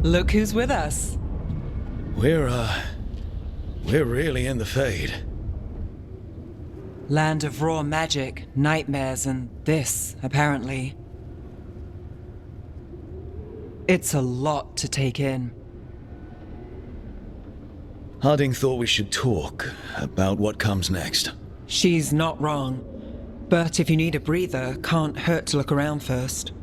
Look who's with us. We're really in the Fade. Land of raw magic, nightmares, and this, apparently. It's a lot to take in. Harding thought we should talk about what comes next. She's not wrong. But if you need a breather, can't hurt to look around first.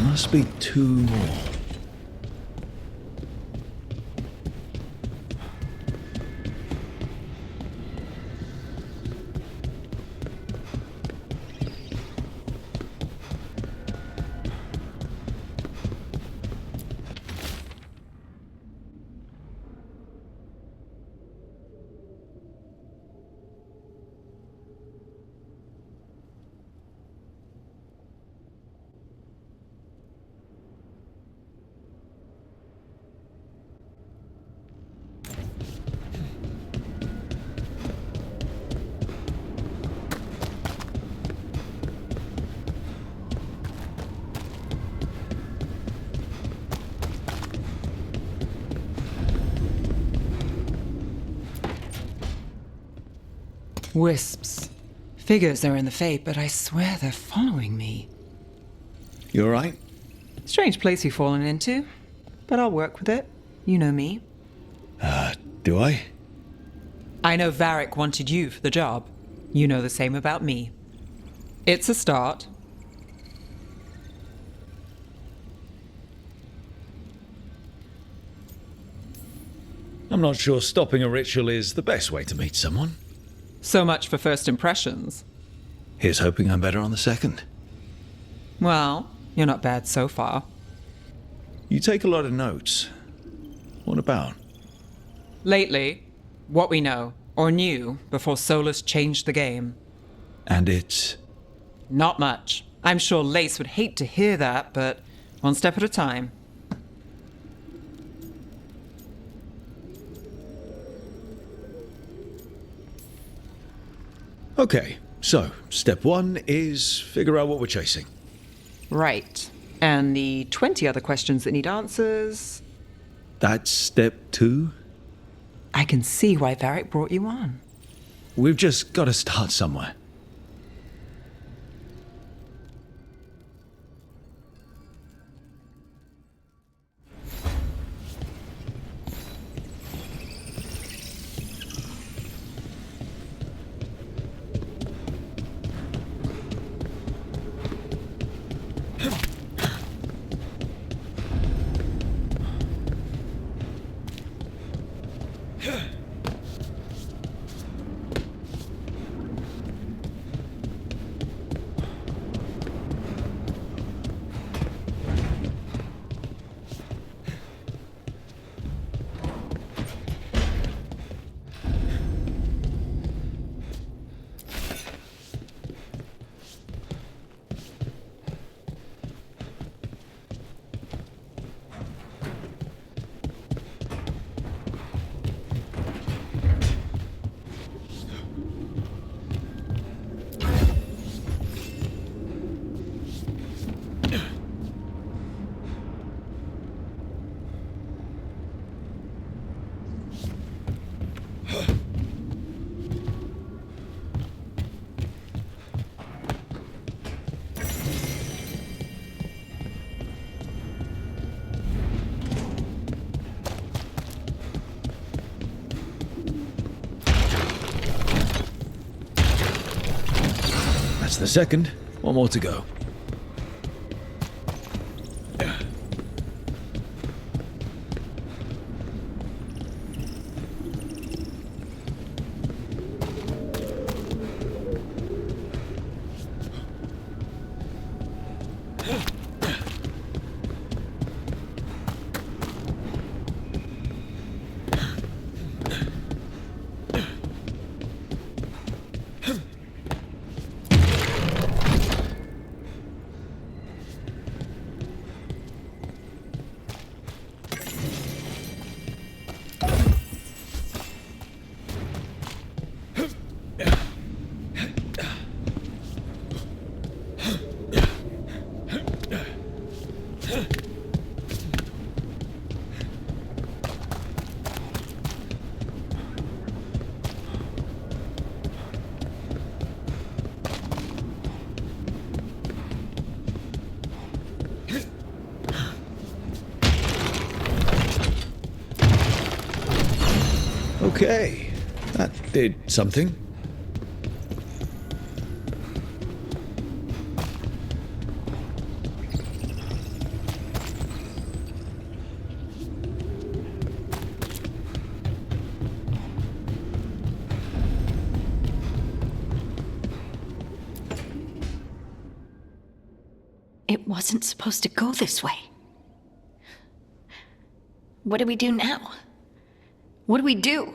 Must be two more. Wisps. Figures are in the fate, but I swear they're following me. You alright? Strange place you've fallen into, but I'll work with it. You know me. Do I? I know Varric wanted you for the job. You know the same about me. It's a start. I'm not sure stopping a ritual is the best way to meet someone. So much for first impressions. Here's hoping I'm better on the second. Well, you're not bad so far. You take a lot of notes. What about? Lately, what we know, or knew, before Solus changed the game. And it's... Not much. I'm sure Lace would hate to hear that, but one step at a time. Okay, so step one is figure out what we're chasing. Right. And the 20 other questions that need answers... That's step two? I can see why Varric brought you on. We've just got to start somewhere. That's the second. One more to go. Okay, that did something. It wasn't supposed to go this way. What do we do now? What do we do?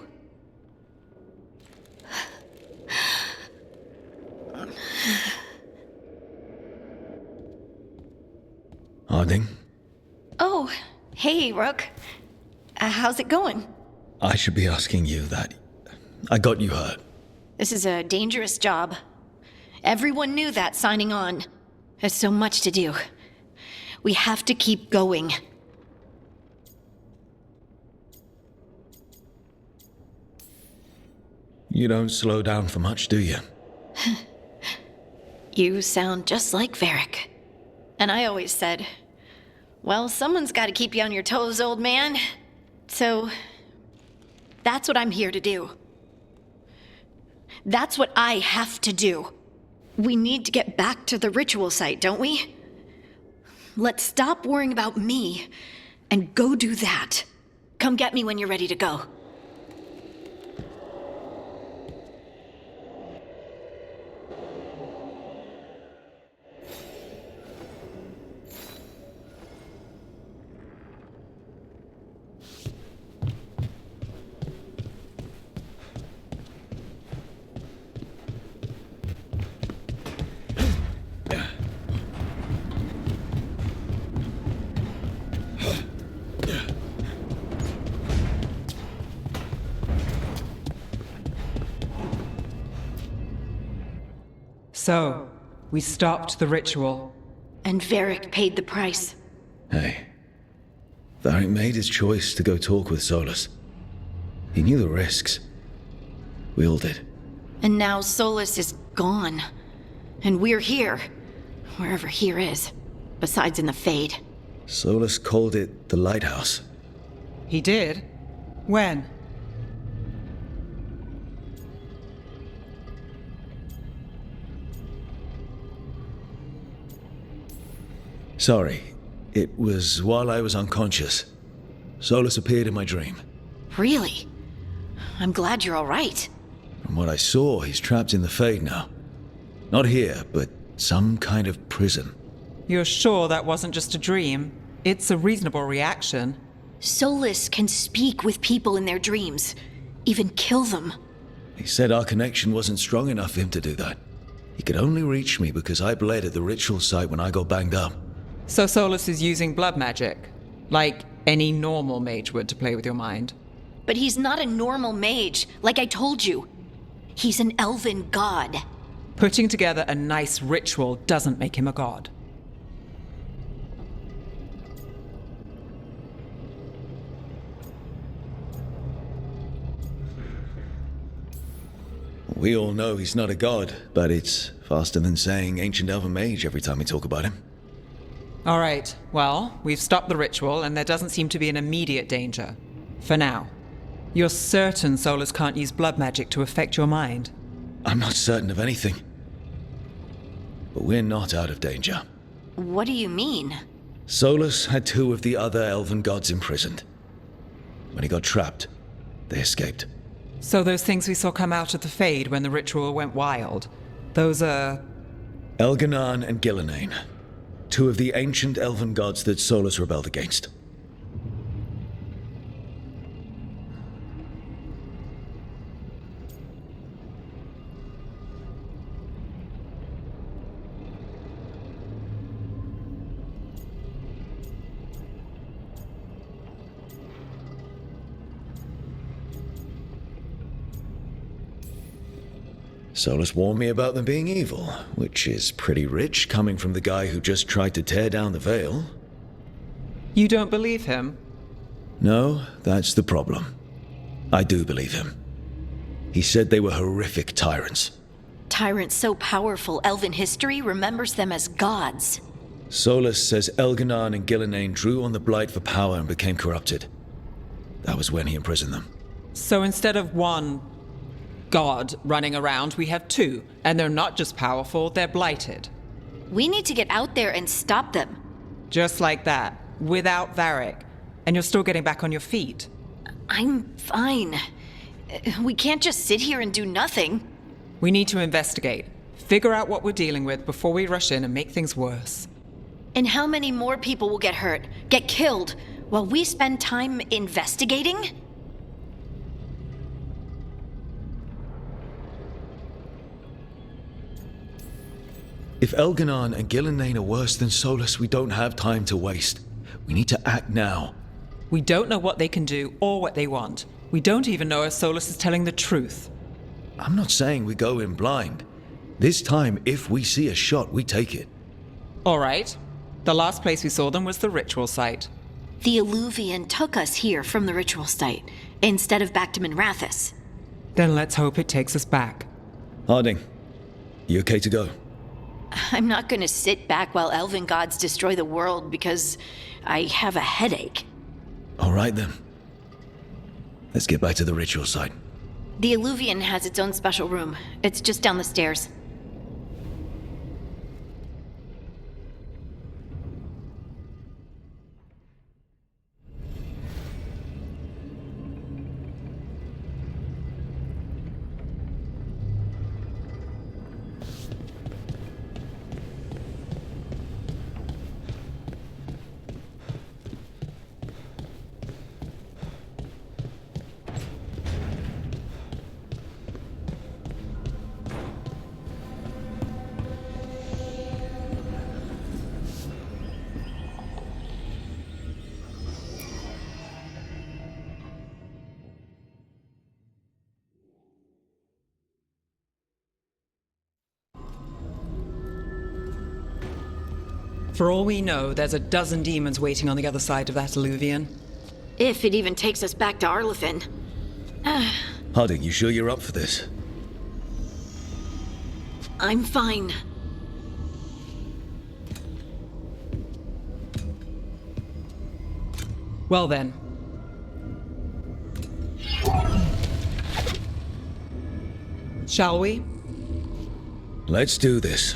Harding, Oh, hey, Rook. How's it going? I should be asking you that. I got you hurt. This is a dangerous job. Everyone knew that signing on. There's so much to do. We have to keep going. You don't slow down for much, do you? You sound just like Varric. And I always said, well, someone's got to keep you on your toes, old man. So, that's what I'm here to do. That's what I have to do. We need to get back to the ritual site, don't we? Let's stop worrying about me and go do that. Come get me when you're ready to go. So, we stopped the ritual. And Varric paid the price. Hey. Varric made his choice to go talk with Solus. He knew the risks. We all did. And now Solus is gone. And we're here. Wherever here is. Besides in the Fade. Solus called it the Lighthouse. He did? When? Sorry. It was while I was unconscious. Solus appeared in my dream. Really? I'm glad you're all right. From what I saw, he's trapped in the Fade now. Not here, but some kind of prison. You're sure that wasn't just a dream? It's a reasonable reaction. Solus can speak with people in their dreams. Even kill them. He said our connection wasn't strong enough for him to do that. He could only reach me because I bled at the ritual site when I got banged up. So Solus is using blood magic, like any normal mage would to play with your mind. But he's not a normal mage, like I told you. He's an elven god. Putting together a nice ritual doesn't make him a god. We all know he's not a god, but it's faster than saying ancient elven mage every time we talk about him. All right, well, we've stopped the ritual and there doesn't seem to be an immediate danger. For now. You're certain Solus can't use blood magic to affect your mind? I'm not certain of anything. But we're not out of danger. What do you mean? Solus had two of the other elven gods imprisoned. When he got trapped, they escaped. So those things we saw come out of the Fade when the ritual went wild, those are... Elganan and Gillenane. Two of the ancient elven gods that Solus rebelled against. Solus warned me about them being evil, which is pretty rich coming from the guy who just tried to tear down the veil. You don't believe him? No, that's the problem. I do believe him. He said they were horrific tyrants. Tyrants so powerful, elven history remembers them as gods. Solus says Elganan and Gillenane drew on the Blight for power and became corrupted. That was when he imprisoned them. So instead of one god running around, we have two, and they're not just powerful, they're blighted. We need to get out there and stop them. Just like that, without Varric, and you're still getting back on your feet. I'm fine. We can't just sit here and do nothing. We need to investigate, figure out what we're dealing with before we rush in and make things worse. And how many more people will get hurt, get killed, while we spend time investigating? If Elganan and Gillenane are worse than Solus, we don't have time to waste. We need to act now. We don't know what they can do or what they want. We don't even know if Solus is telling the truth. I'm not saying we go in blind. This time, if we see a shot, we take it. All right. The last place we saw them was the ritual site. The Alluvian took us here from the ritual site, instead of back to Minrathous. Then let's hope it takes us back. Harding, you okay to go? I'm not gonna sit back while elven gods destroy the world because I have a headache. All right then. Let's get back to the ritual site. The Alluvian has its own special room. It's just down the stairs. For all we know, there's a dozen demons waiting on the other side of that alluvian. If it even takes us back to Arlithin. Harding, you sure you're up for this? I'm fine. Well then. Shall we? Let's do this.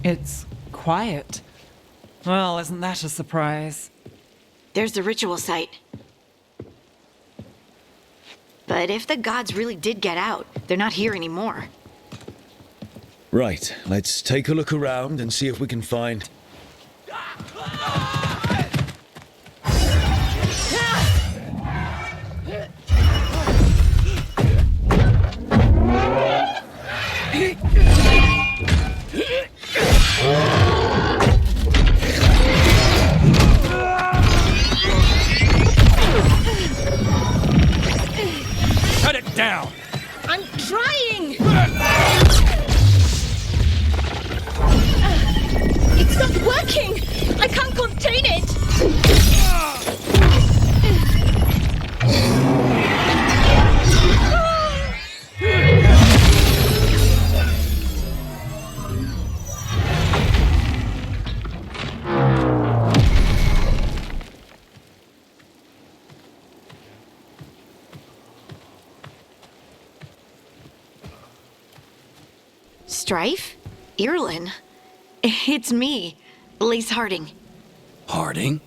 It's quiet. Well, isn't that a surprise? There's the ritual site. But if the gods really did get out, they're not here anymore. Right, let's take a look around and see if we can find... Cut it down! I'm trying! It's not working! I can't contain it! Strife? Irlin? It's me, Lace Harding. Harding?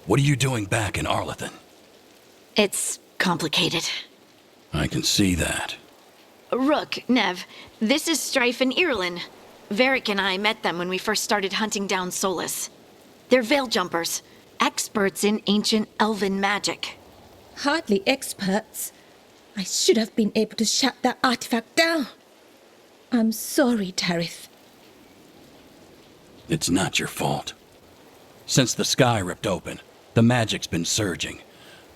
What are you doing back in Arlithin? It's complicated. I can see that. Rook, Nev, this is Strife and Irlin. Varric and I met them when we first started hunting down Solus. They're veil jumpers, experts in ancient elven magic. Hardly experts. I should have been able to shut that artifact down. I'm sorry, Tarith. It's not your fault. Since the sky ripped open, the magic's been surging.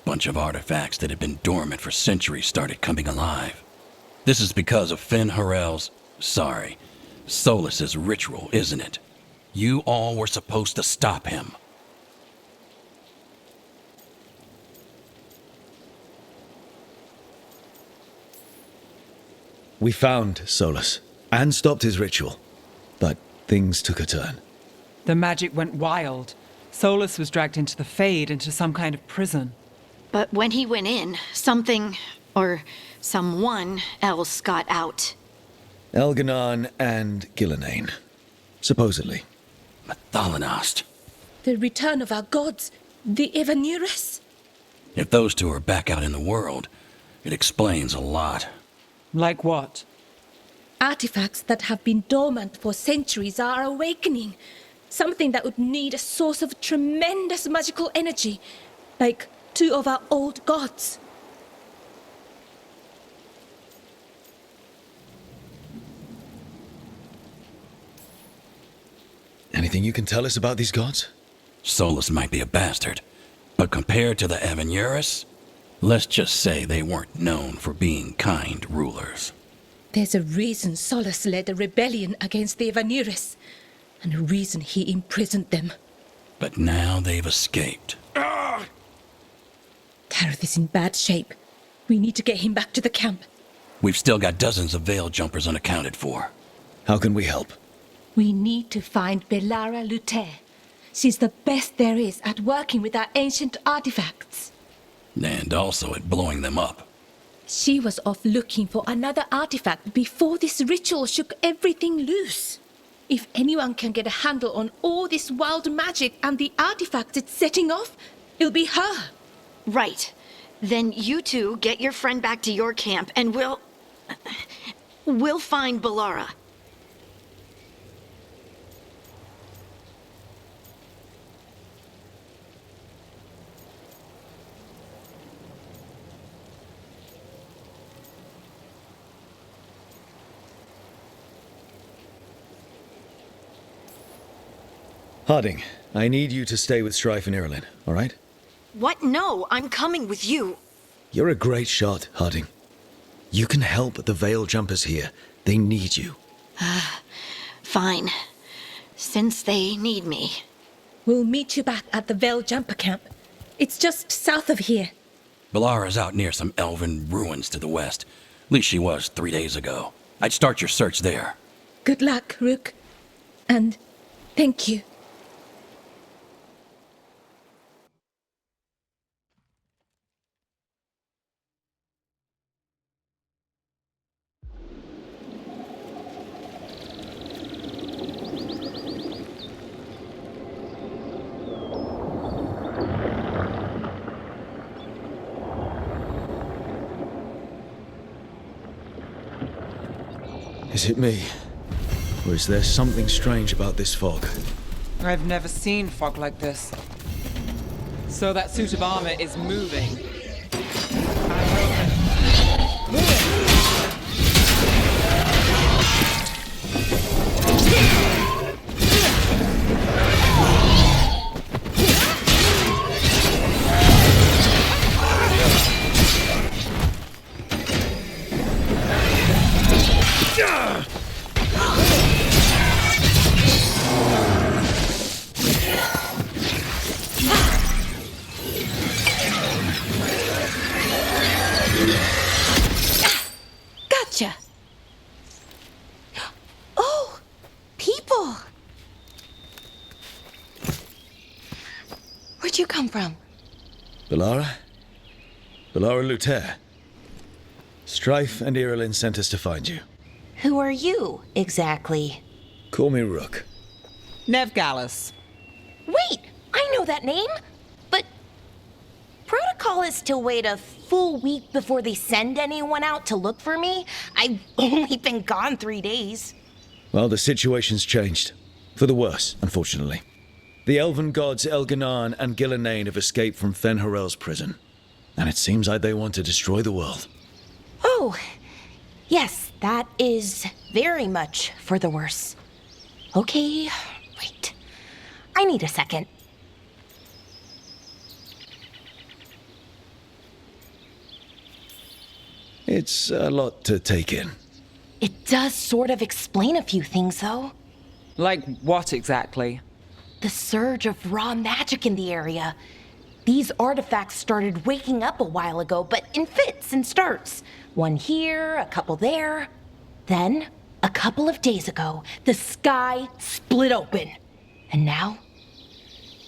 Bunch of artifacts that had been dormant for centuries started coming alive. This is because of Finn Harel's... Solus's ritual, isn't it? You all were supposed to stop him. We found Solus and stopped his ritual, but things took a turn. The magic went wild. Solus was dragged into the Fade, into some kind of prison. But when he went in, something, or someone else got out. Elganon and Gillenane, supposedly. Mathalanost. The return of our gods, the Evanurus. If those two are back out in the world, it explains a lot. Like what? Artifacts that have been dormant for centuries are awakening. Something that would need a source of tremendous magical energy, like two of our old gods. Anything you can tell us about these gods? Solus might be a bastard, but compared to the Evanurus, Let's just say they weren't known for being kind rulers. There's a reason Solus led a rebellion against the Evanuris, and a reason he imprisoned them. But now they've escaped. Tareth is in bad shape. We need to get him back to the camp. We've still got dozens of Veil jumpers unaccounted for. How can we help? We need to find Belara Luther. She's the best there is at working with our ancient artifacts. And also at blowing them up. She was off looking for another artifact before this ritual shook everything loose. If anyone can get a handle on all this wild magic and the artifacts it's setting off, it'll be her. Right. Then you two get your friend back to your camp and we'll find Belara. Harding, I need you to stay with Strife and Irulan, all right? What? No, I'm coming with you. You're a great shot, Harding. You can help the Veil Jumpers here. They need you. Fine. Since they need me. We'll meet you back at the Veil Jumper camp. It's just south of here. Belara's out near some elven ruins to the west. At least she was 3 days ago. I'd start your search there. Good luck, Rook. And thank you. Is it me? Or is there something strange about this fog? I've never seen fog like this. So that suit of armor is moving. Gotcha. Oh, people. Where'd you come from? Belara? Belara Luther. Strife and Irulan sent us to find you. Who are you, exactly? Call me Rook. Nev Gallus. Wait, I know that name. But protocol is to wait a full week before they send anyone out to look for me. I've only been gone 3 days. Well, the situation's changed. For the worse, unfortunately. The elven gods Elganan and Gillenane have escaped from Fen'Harel's prison. And it seems like they want to destroy the world. Oh, yes, that is very much for the worse. Okay, wait. I need a second. It's a lot to take in. It does sort of explain a few things, though. Like what exactly? The surge of raw magic in the area. These artifacts started waking up a while ago, but in fits and starts. One here, a couple there. Then, a couple of days ago, the sky split open. And now,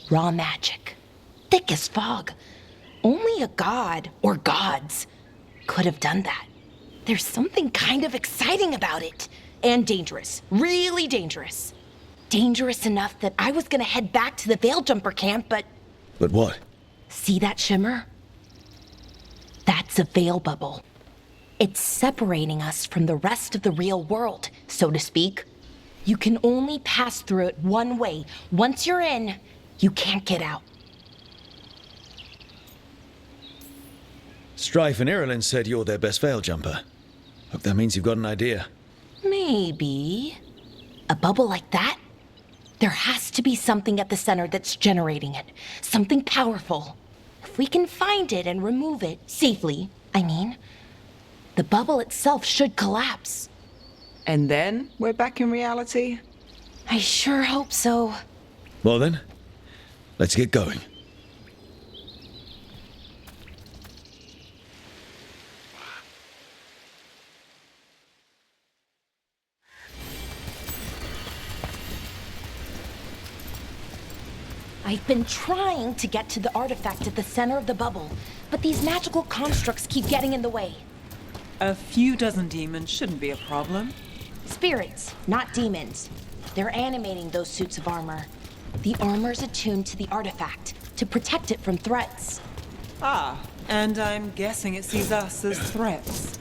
raw magic. Thick as fog. Only a god, or gods, could have done that. There's something kind of exciting about it. And dangerous. Really dangerous. Dangerous enough that I was gonna head back to the Veil Jumper camp, but... But what? See that shimmer? That's a veil bubble. It's separating us from the rest of the real world, so to speak. You can only pass through it one way. Once you're in, you can't get out. Strife and Irulan said you're their best Veil Jumper. Hope that means you've got an idea. Maybe. A bubble like that? There has to be something at the center that's generating it. Something powerful. if we can find it and remove it safely, I mean, the bubble itself should collapse. And then we're back in reality? I sure hope so. Well then, let's get going. I've been trying to get to the artifact at the center of the bubble, but these magical constructs keep getting in the way. A few dozen demons shouldn't be a problem. Spirits, not demons. They're animating those suits of armor. The armor's attuned to the artifact to protect it from threats. Ah, and I'm guessing it sees us as threats.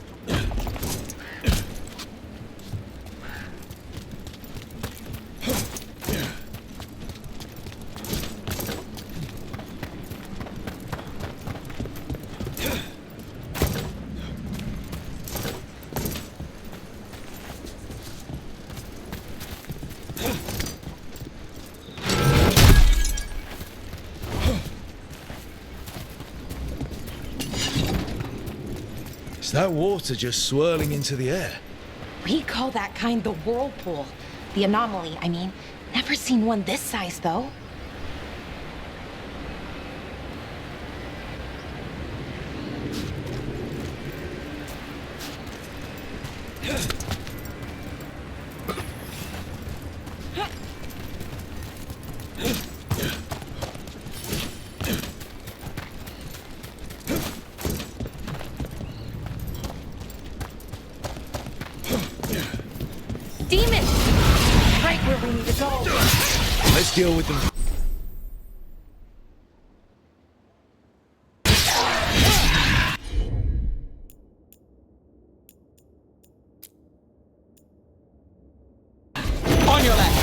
Is that water just swirling into the air? We call that kind the whirlpool. The anomaly, I mean. Never seen one this size, though. Demons! Right where we need to go. Let's deal with them. On your left!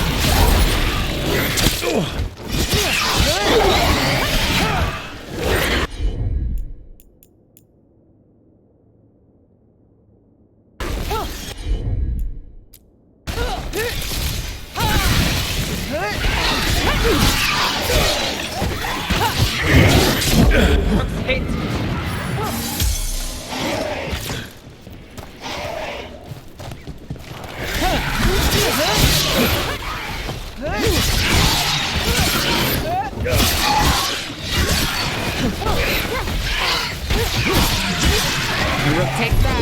Take that!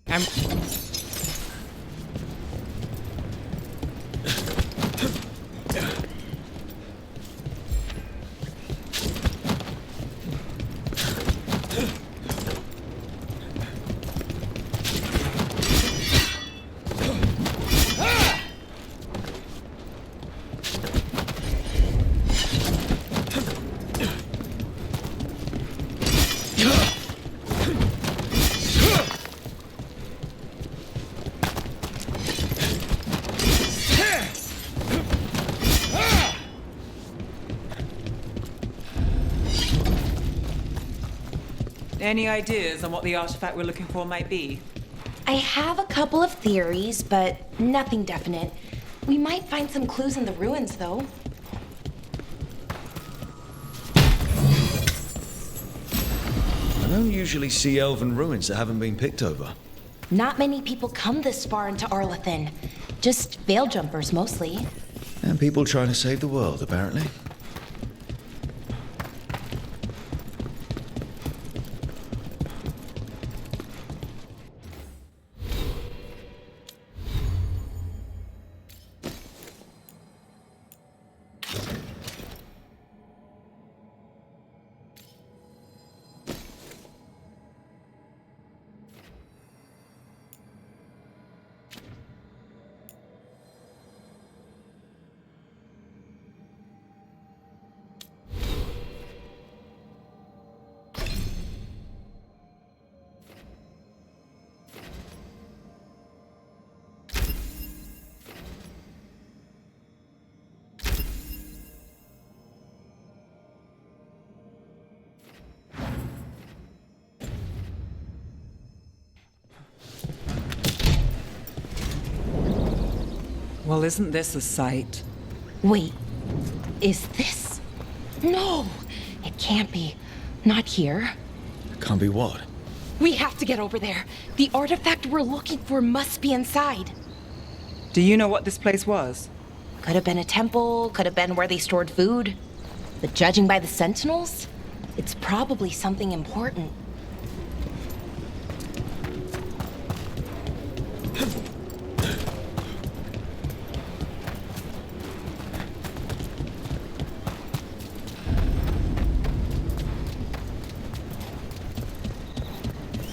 I'm... Any ideas on what the artifact we're looking for might be? I have a couple of theories, but nothing definite. We might find some clues in the ruins, though. I don't usually see elven ruins that haven't been picked over. Not many people come this far into Arlathan. Just veil jumpers, mostly. And people trying to save the world, apparently. Well, isn't this a sight? Wait, is this? No, it can't be. Not here. Can't be what? We have to get over there. The artifact we're looking for must be inside. Do you know what this place was? Could have been a temple, could have been where they stored food. But judging by the sentinels, it's probably something important.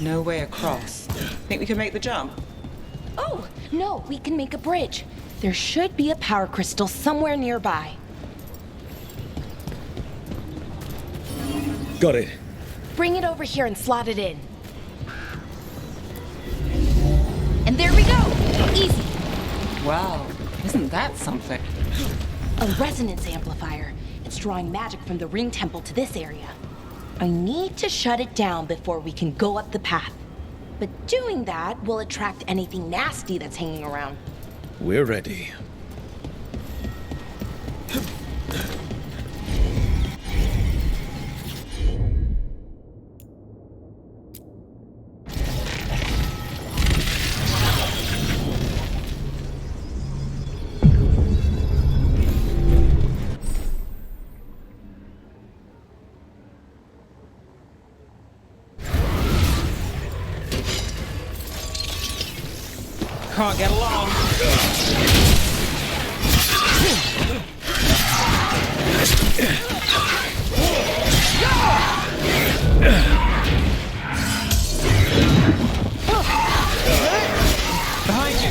No way across. Think we can make the jump? Oh, no, we can make a bridge. There should be a power crystal somewhere nearby. Got it. Bring it over here and slot it in. And there we go! Easy. Wow, isn't that something? A resonance amplifier. It's drawing magic from the ring temple to this area. I need to shut it down before we can go up the path. But doing that will attract anything nasty that's hanging around. We're ready. Can't get along. Behind you.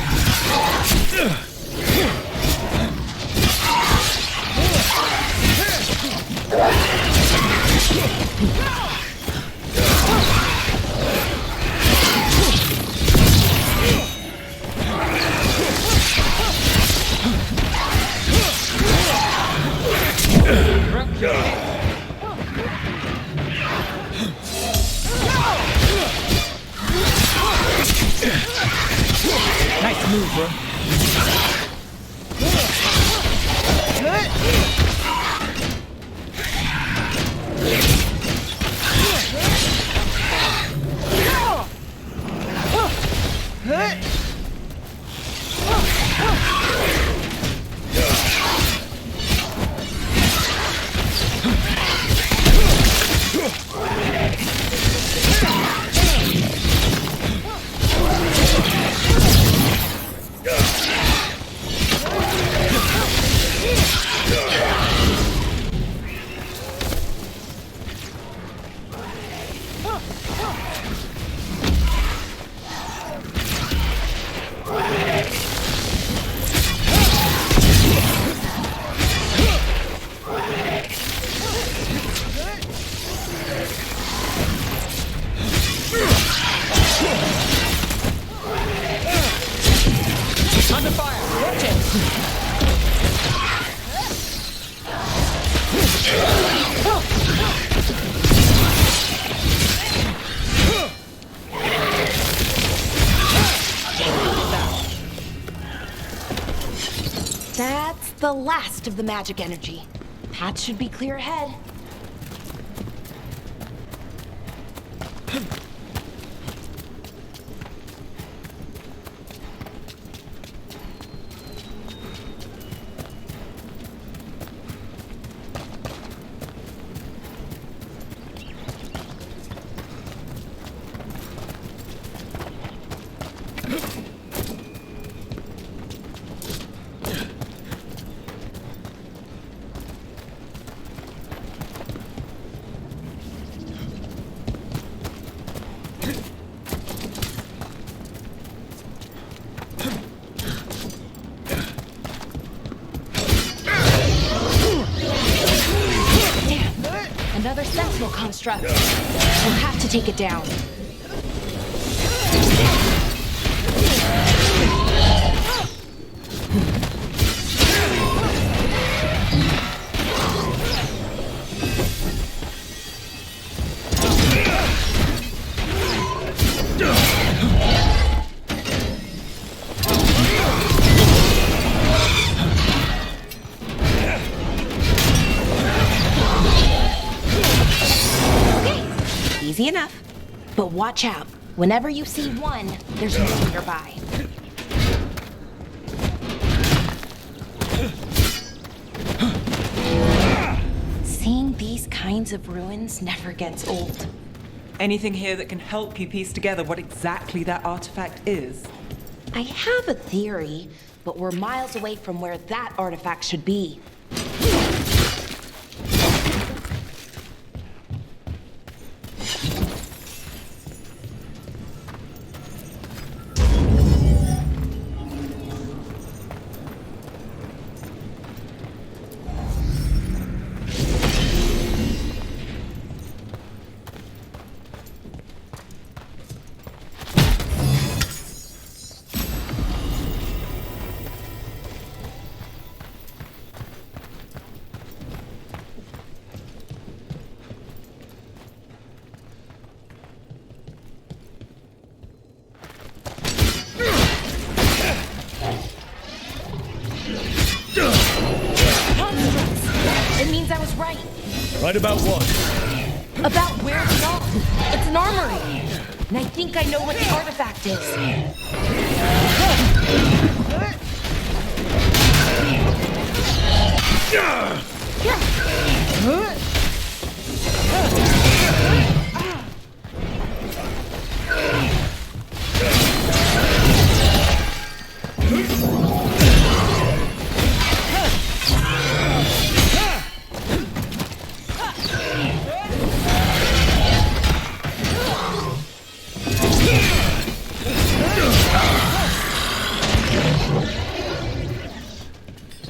Nice move, bro. Under fire! Watch it! That's the last of the magic energy. Path should be clear ahead. Another sentinel construct. We'll have to take it down. Easy enough. But watch out. Whenever you see one, there's more nearby. Seeing these kinds of ruins never gets old. Anything here that can help you piece together what exactly that artifact is? I have a theory, but we're miles away from where that artifact should be. It means I was right. Right about what? About where it's all. It's an armory. And I think I know what the artifact is.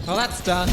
Well, that's done.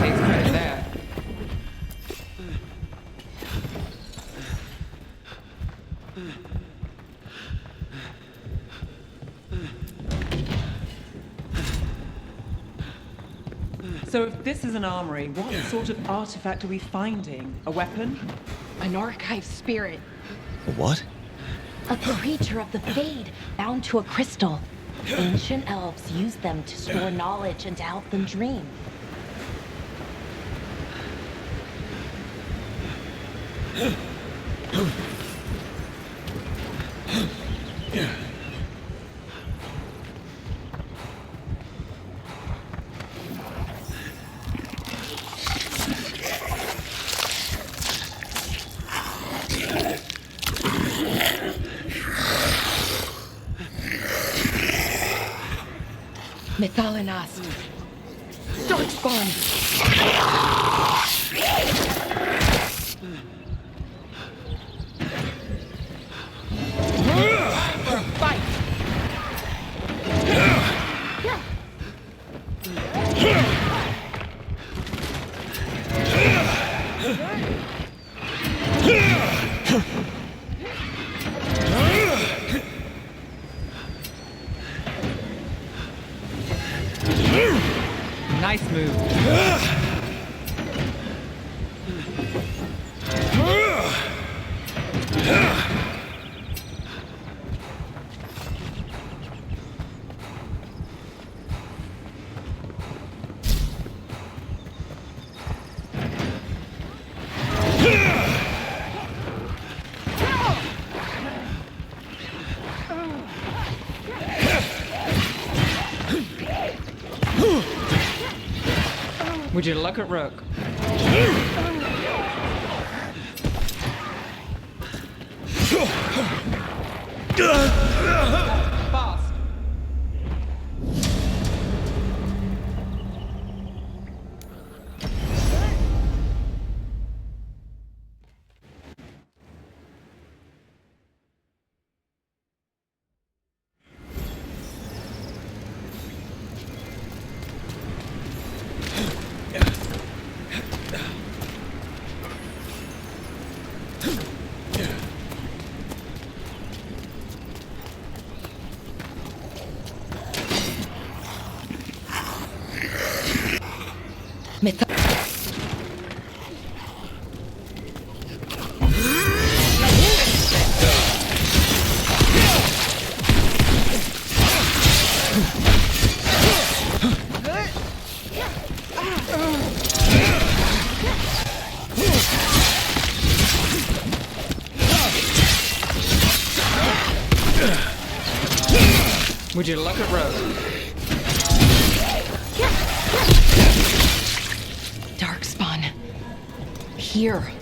Takes credit there. So if this is an armory, what sort of artifact are we finding? A weapon? An archive spirit. A what? A creature of the Fade, bound to a crystal. Ancient elves used them to store knowledge and to help them dream. Methalinast. Darkspawn. For a fight. Nice move. Would you look at Rook? Fast. Myth- Would you look at Rook? Darkspawn. Here.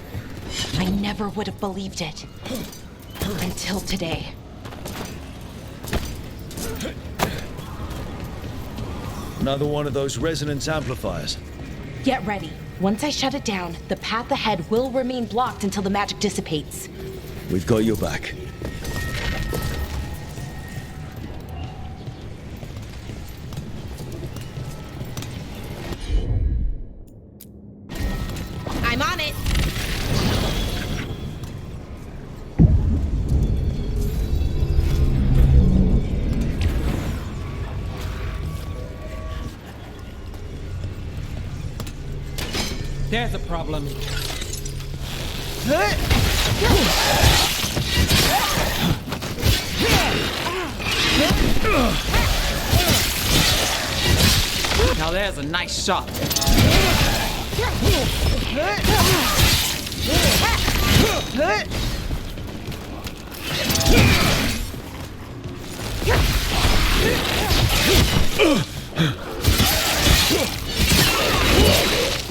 I never would have believed it. Until today. Another one of those resonance amplifiers. Get ready. Once I shut it down, the path ahead will remain blocked until the magic dissipates. We've got your back. I'm on it! There's a problem. Now there's a nice shot.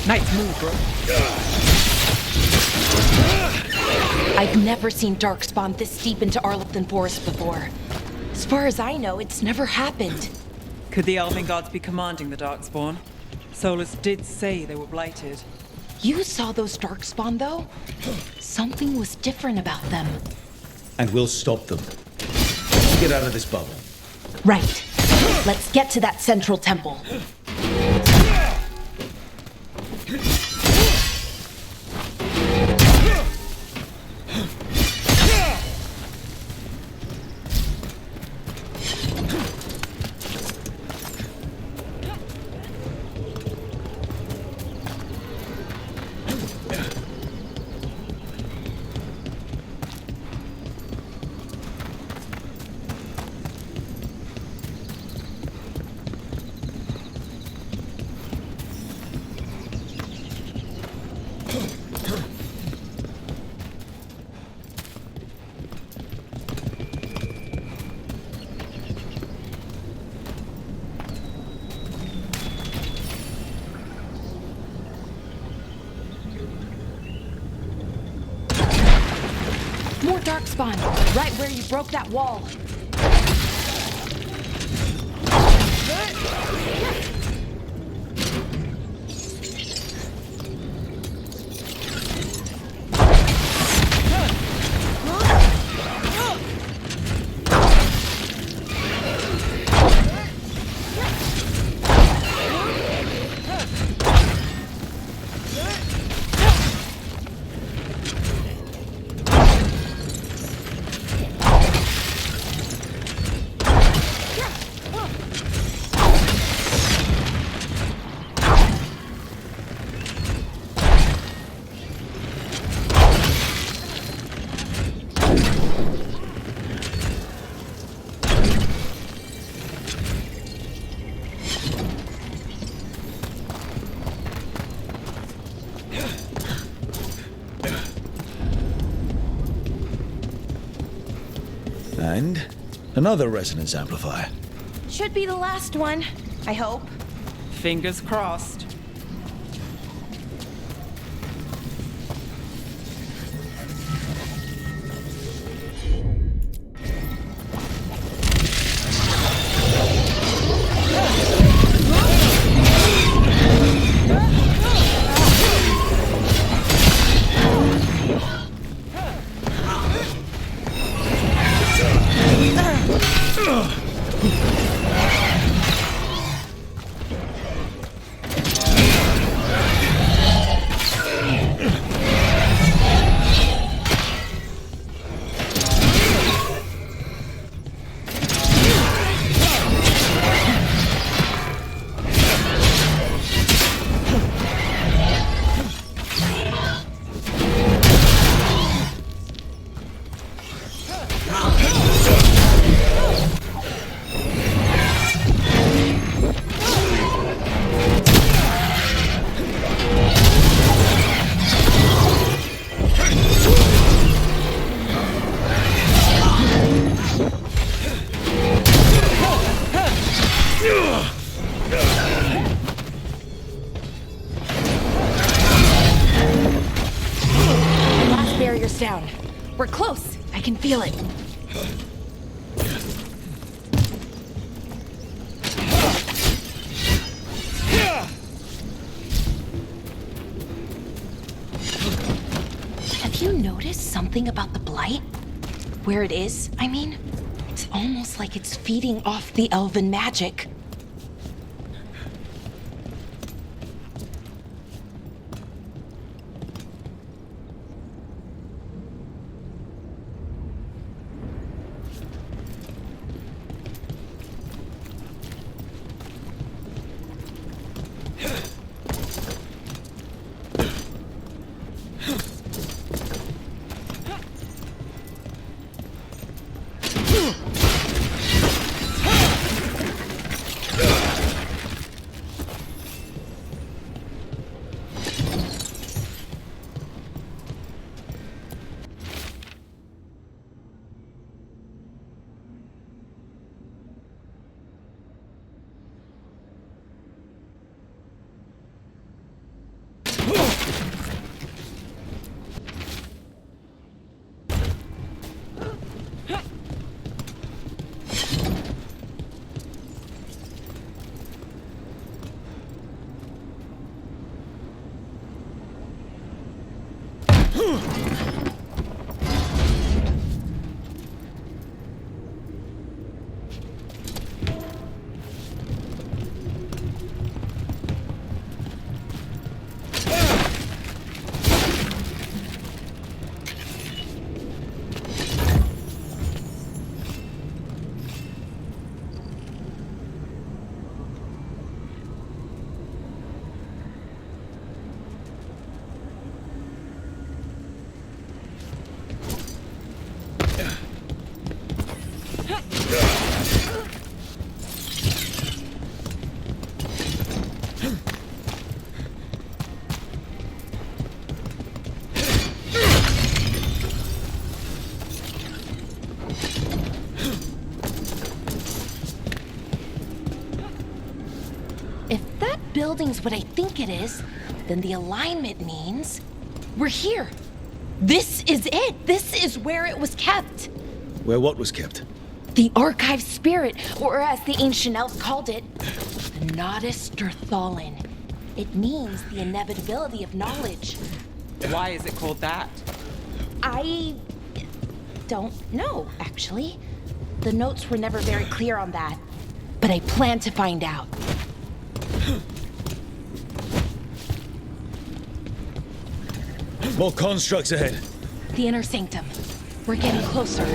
Nice move, bro. I've never seen Darkspawn this deep into Arlington Forest before. As far as I know, it's never happened. Could the Elven Gods be commanding the Darkspawn? Solus did say they were blighted. You saw those Darkspawn, though? Something was different about them. And we'll stop them. Get out of this bubble. Right. Let's get to that central temple. More Darkspawn, right where you broke that wall. And another resonance amplifier. Should be the last one, I hope. Fingers crossed. down. We're close. I can feel it. Have you noticed something about the blight? Where it is, I mean? It's almost like it's feeding off the elven magic. Building's what I think it is, then the alignment means we're here. This is it. This is where it was kept. Where what was kept? The archive spirit, or as the ancient elves called it, the Nodus Derthalin. It means the inevitability of knowledge. Why is it called that? I don't know, actually. The notes were never very clear on that, but I plan to find out. More constructs ahead. The inner sanctum. We're getting closer.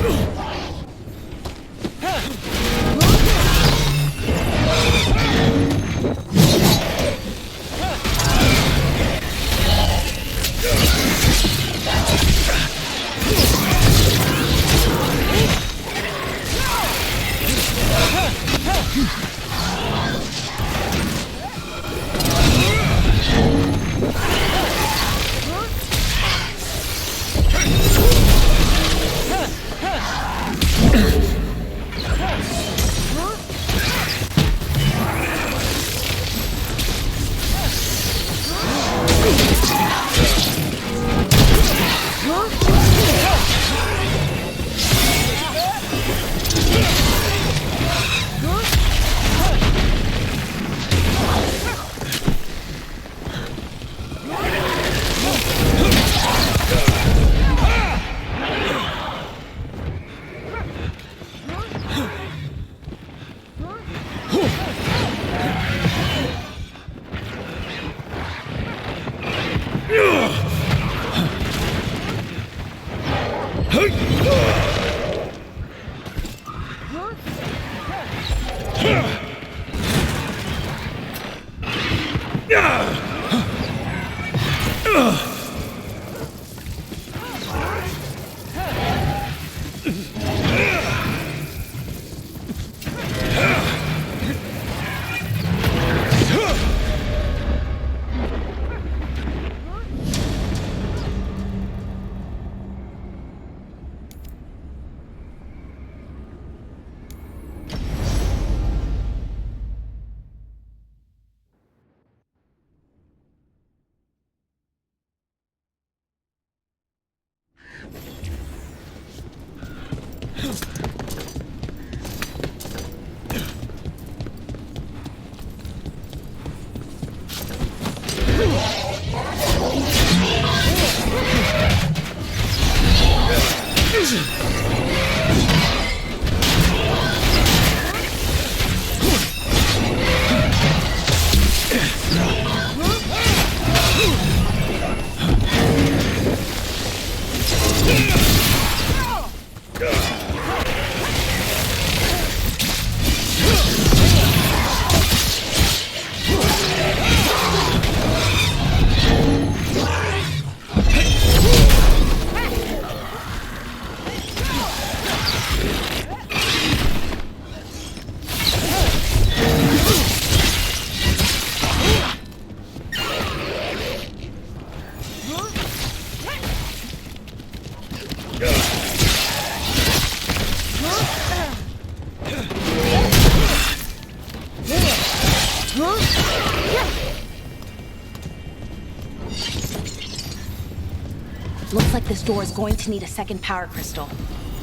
Looks like this door is going to need a second power crystal.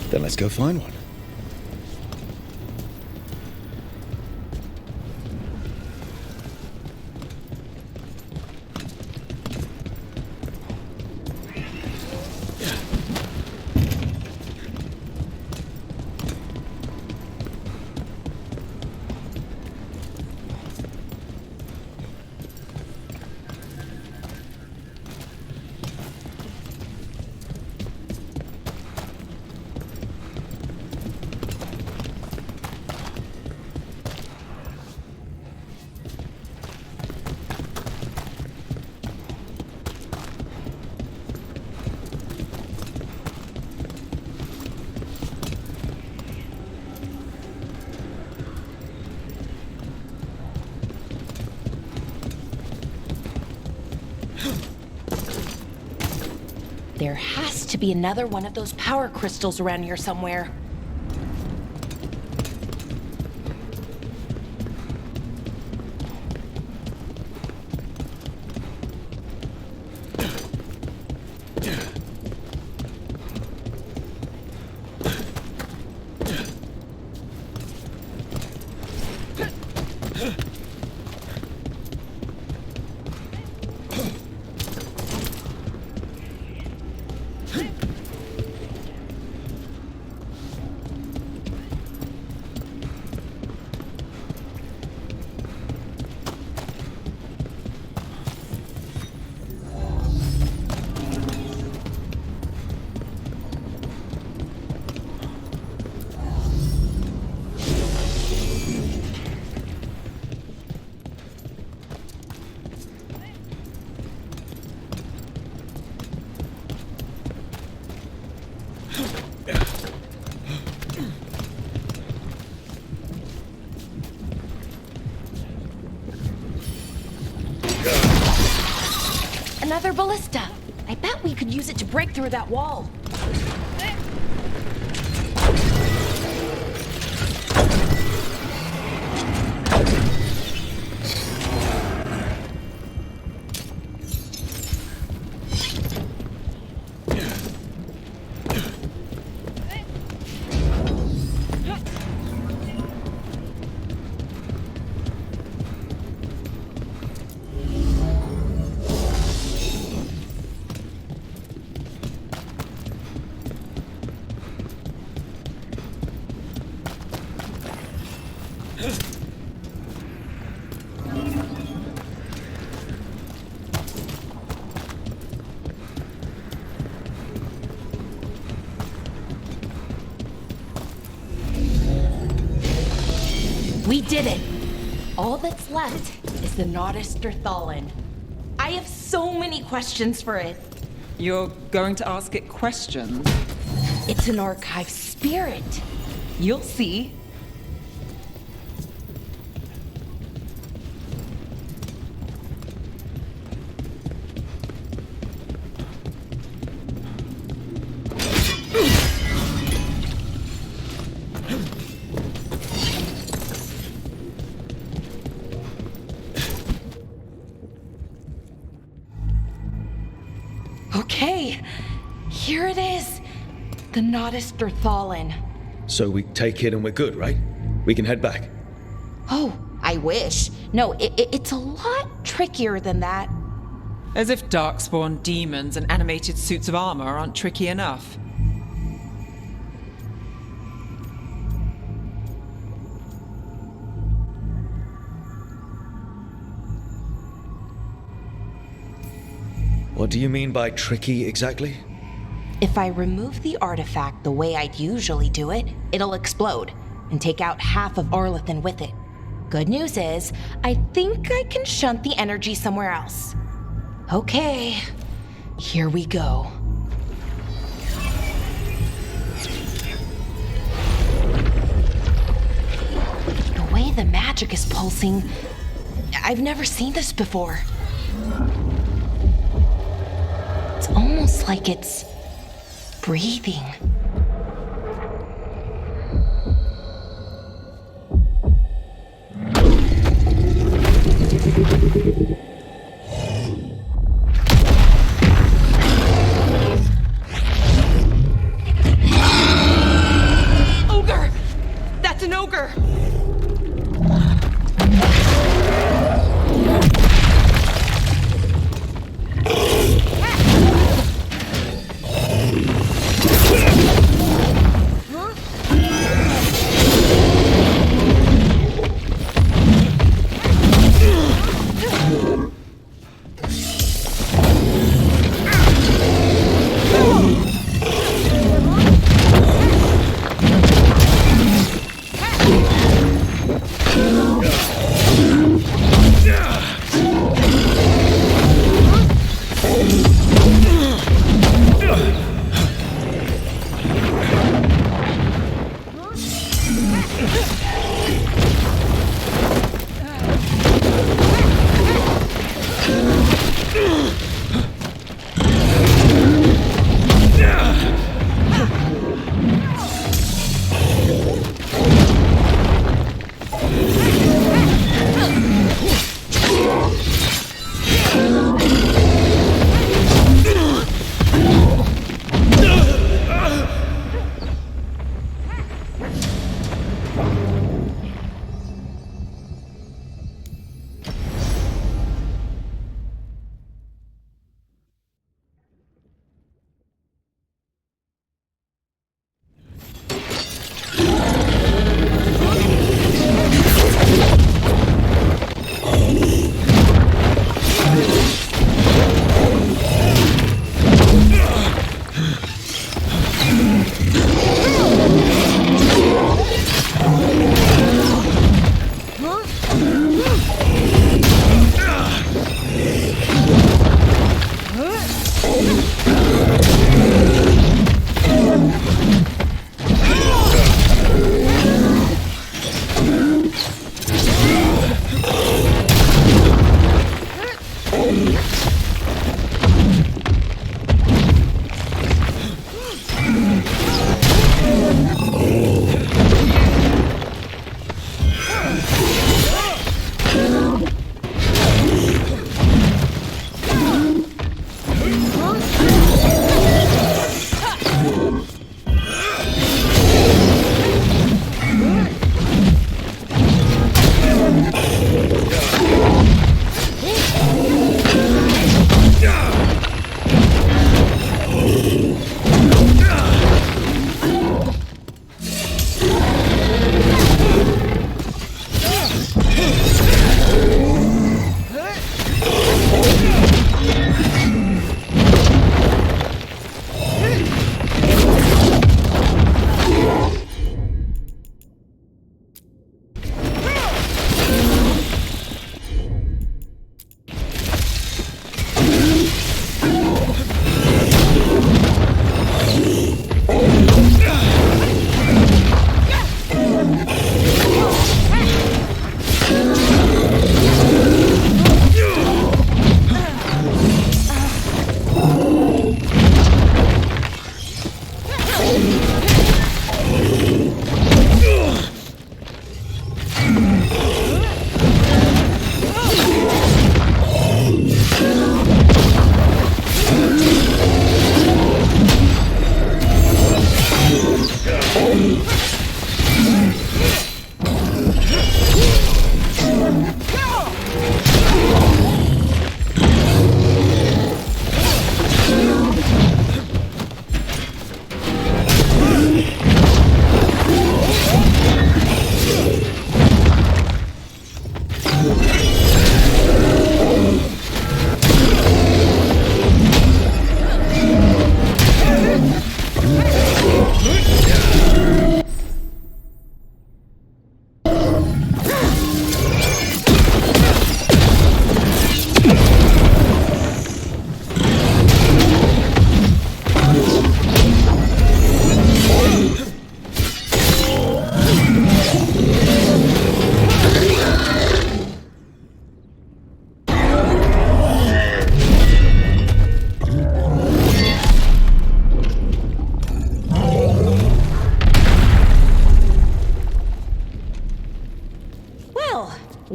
Then let's go find one. There has to be another one of those power crystals around here somewhere. Another ballista. I bet we could use it to break through that wall. We did it! All that's left is the Naughtister Thallen. I have so many questions for it. You're going to ask it questions? It's an archive spirit. You'll see. Okay, Here it is. The Nodus Derthalin. So we take it and we're good, right? We can head back. Oh, I wish. No, it's a lot trickier than that. As if darkspawn demons and animated suits of armor aren't tricky enough. What do you mean by tricky exactly? If I remove the artifact the way I'd usually do it, it'll explode and take out half of Arlethan with it. Good news is, I think I can shunt the energy somewhere else. Okay, here we go. The way the magic is pulsing, I've never seen this before. It's almost like it's breathing. Ogre! That's an ogre!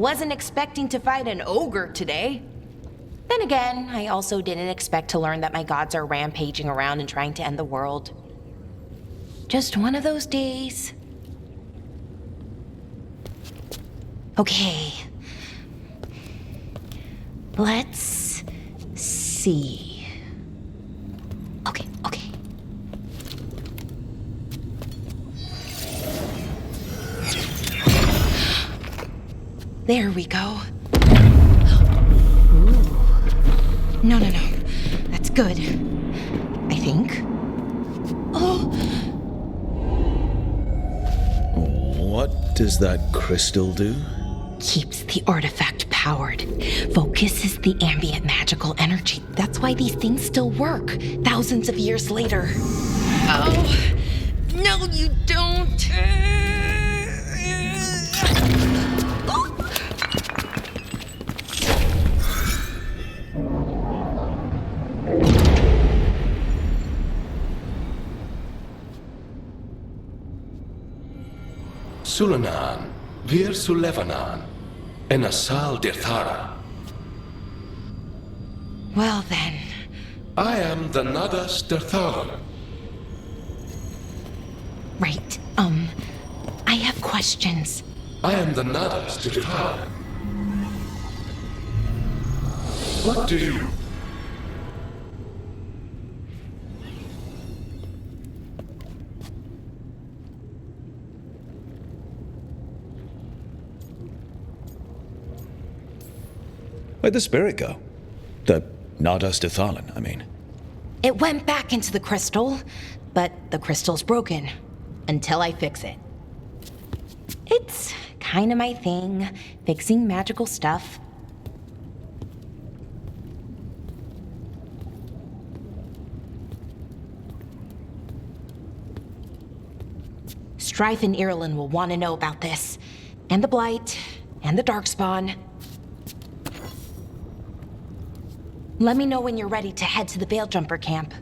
wasn't expecting to fight an ogre today. Then again, I also didn't expect to learn that my gods are rampaging around and trying to end the world. Just one of those days. Okay. Let's see. Okay. There we go. Ooh. No. That's good. I think. Oh! What does that crystal do? Keeps the artifact powered. Focuses the ambient magical energy. That's why these things still work, thousands of years later. Oh! No, you don't! Sulanan, Vir Sulevanan, and Asal Dirthara. Well then. I am the Nadas Dirthara. Right, I have questions. I am the Nadas Dirthara. What do you... Where'd the spirit go? The Nadas Dithalan, I mean. It went back into the crystal, but the crystal's broken. Until I fix it. It's kinda my thing, fixing magical stuff. Strife and Irulan will want to know about this. And the Blight, and the Darkspawn. Let me know when you're ready to head to the Veilgjumper camp.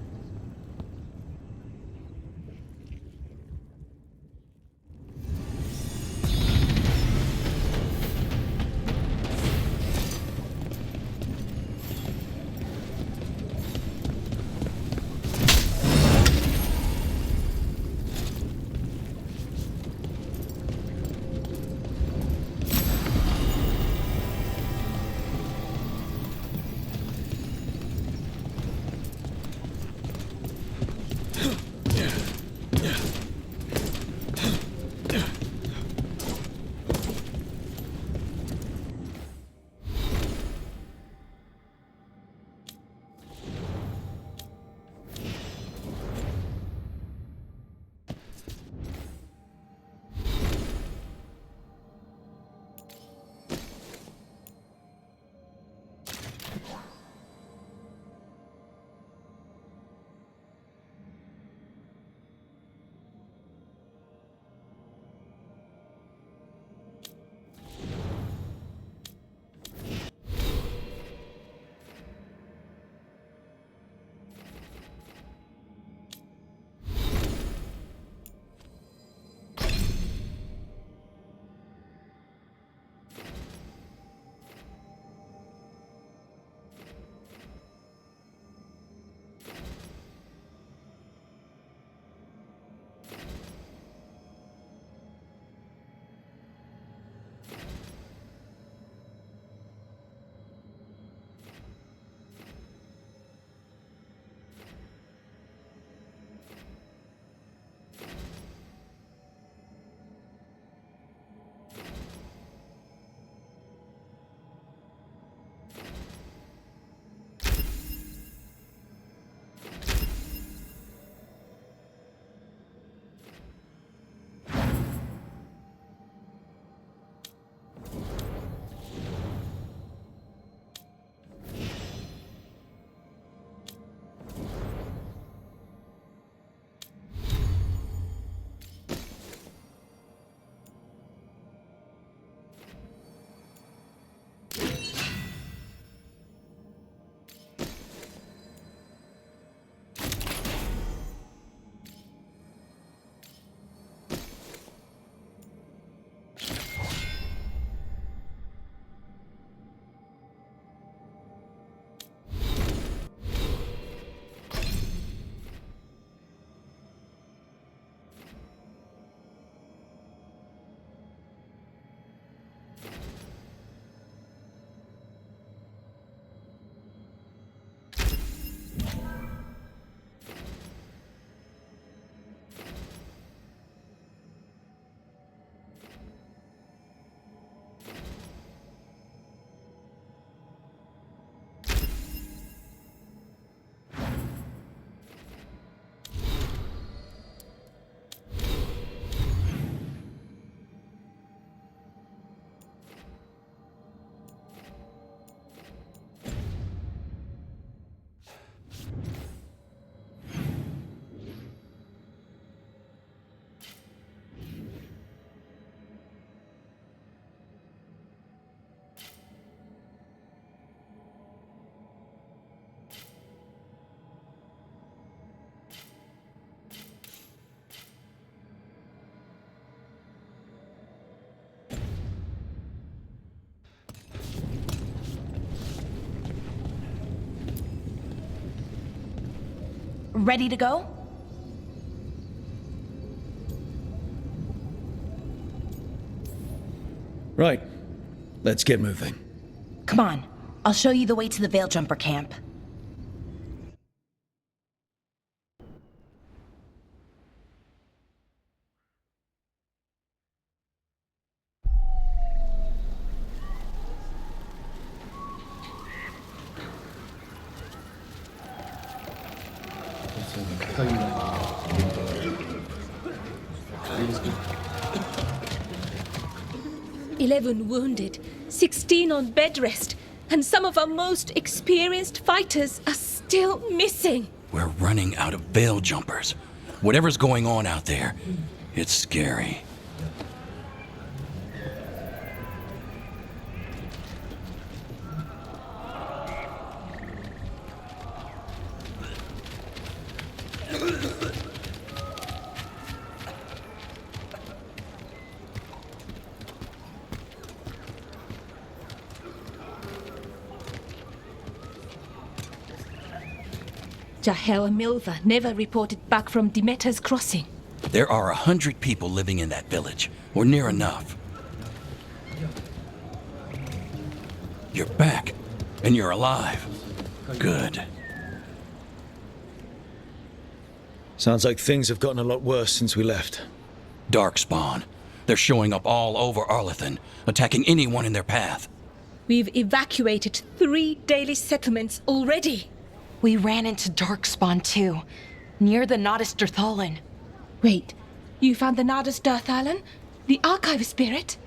ready to go? Right. Let's get moving. Come on, I'll show you the way to the Veilgjumper camp. "11 wounded, 16 on bed rest, and some of our most experienced fighters are still missing." We're running out of veil jumpers. Whatever's going on out there, it's scary. Jahel and Milva never reported back from Demeter's crossing. There are 100 people living in that village, or near enough. You're back, and you're alive. Good. Sounds like things have gotten a lot worse since we left. Darkspawn. They're showing up all over Arlethan, attacking anyone in their path. We've evacuated 3 daily settlements already. We ran into Darkspawn too, near the Nodus Dirthalin. Wait, you found the Nardus Darthalan? The archive spirit?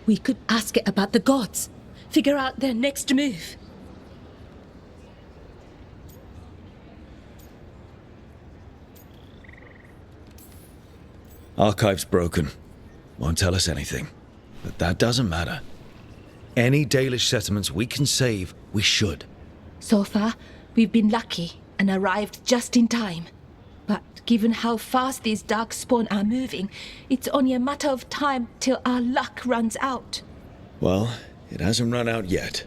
We could ask it about the gods. Figure out their next move. Archive's broken. Won't tell us anything. But that doesn't matter. Any Dalish settlements we can save, we should. So far, we've been lucky and arrived just in time. But given how fast these darkspawn are moving, it's only a matter of time till our luck runs out. Well, it hasn't run out yet.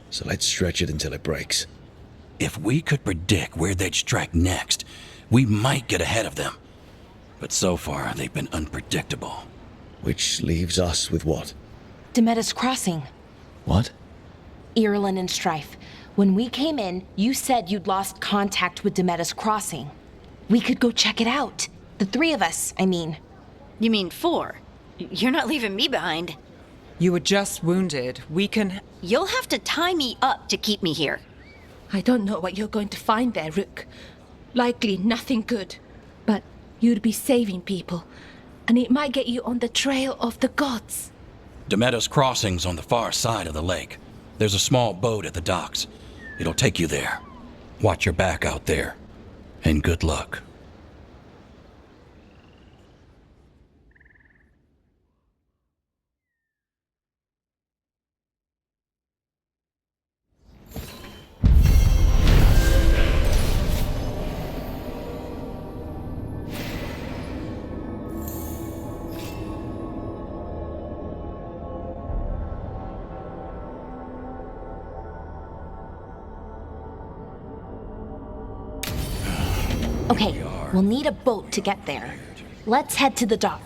So let's stretch it until it breaks. If we could predict where they'd strike next, we might get ahead of them. But so far, they've been unpredictable. Which leaves us with what? Demeter's crossing. What? Irulan and Strife. When we came in, you said you'd lost contact with Demeter's crossing. We could go check it out. The 3 of us, I mean. You mean 4? You're not leaving me behind. You were just wounded. We can... You'll have to tie me up to keep me here. I don't know what you're going to find there, Rook. Likely nothing good. But you'd be saving people. And it might get you on the trail of the gods. Demeter's crossing's on the far side of the lake. There's a small boat at the docks. It'll take you there. Watch your back out there. And good luck. Okay, we'll need a boat to get there. Let's head to the dock.